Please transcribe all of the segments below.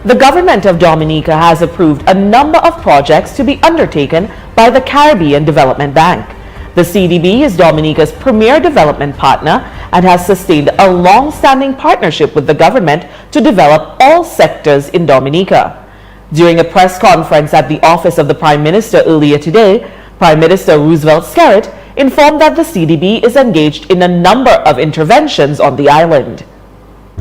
The government of Dominica has approved a number of projects to be undertaken by the Caribbean Development Bank. The CDB is Dominica's premier development partner and has sustained a long-standing partnership with the government to develop all sectors in Dominica. During a press conference at the office of the Prime Minister earlier today, Prime Minister Roosevelt Skerrit informed that the CDB is engaged in a number of interventions on the island.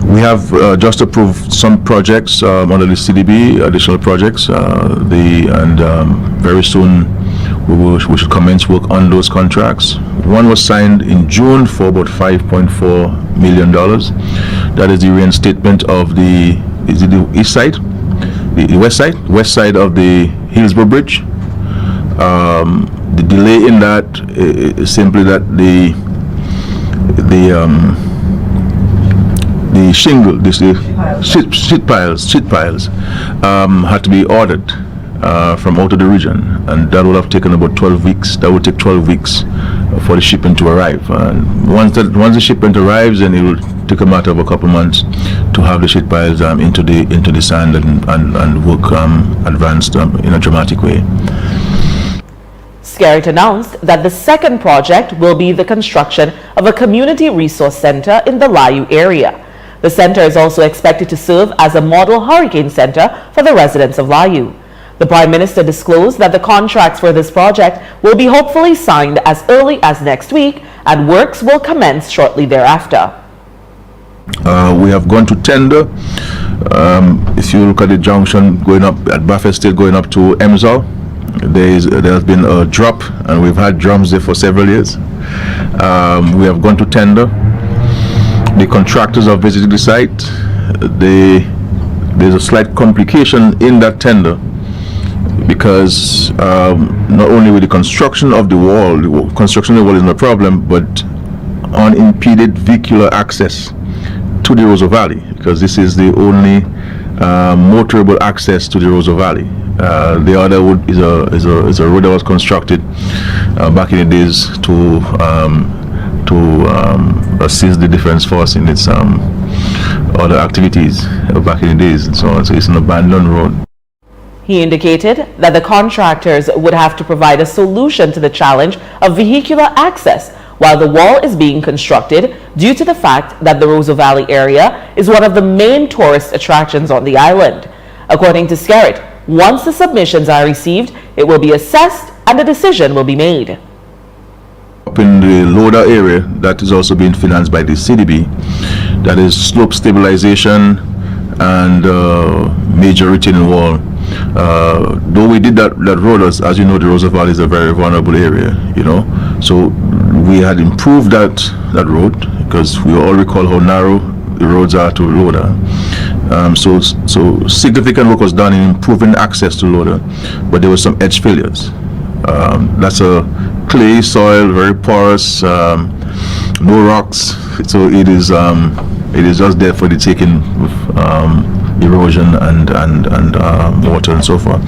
We have just approved some projects under the CDB, additional projects, very soon we should commence work on those contracts. One was signed in June for about $5.4 million. That is the reinstatement of the east side, the west side of the Hillsborough Bridge. The delay in that is simply that the shingle, sheet piles had to be ordered from out of the region, and that would have taken about 12 weeks. That would take 12 weeks for the shipment to arrive. And once the shipment arrives, then it will take a matter of a couple months to have the sheet piles into the sand and work advanced in a dramatic way. Skerrit announced that the second project will be the construction of a community resource center in the Layou area. The center is also expected to serve as a model hurricane center for the residents of Layou. The Prime Minister disclosed that the contracts for this project will be hopefully signed as early as next week, and works will commence shortly thereafter. We have gone to tender. If you look at the junction going up at Buffett State going up to Emsall, there has been a drop, and we've had drums there for several years. We have gone to tender. The contractors have visited the site. There's a slight complication in that tender because not only with the construction of the wall, is no problem, but unimpeded vehicular access to the Roseau Valley, because this is the only motorable access to the Roseau Valley. The other road is a road that was constructed back in the days to assist the defense force in its other activities back in the days, and so on. So it's an abandoned road. He indicated that the contractors would have to provide a solution to the challenge of vehicular access while the wall is being constructed, due to the fact that the Roseau Valley area is one of the main tourist attractions on the island. According to Skerrit, once the submissions are received, it will be assessed and a decision will be made. Up in the Loda area, that is also being financed by the CDB. That is slope stabilization and major retaining wall. Though we did that road, as you know, the Roseau Valley is a very vulnerable area, so we had improved that road, because we all recall how narrow the roads are to Loda. So significant work was done in improving access to Loda, but there were some edge failures. That's a clay soil, very porous, no rocks, so it is just there for the taking with erosion and water and so forth.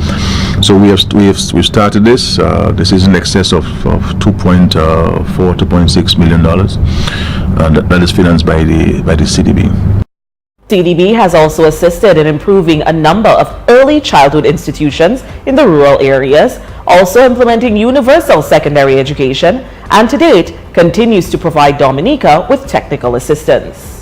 So we've started this. This is in excess of $2.6 million. That is financed by the CDB. CDB has also assisted in improving a number of early childhood institutions in the rural areas, also implementing universal secondary education, and to date continues to provide Dominica with technical assistance.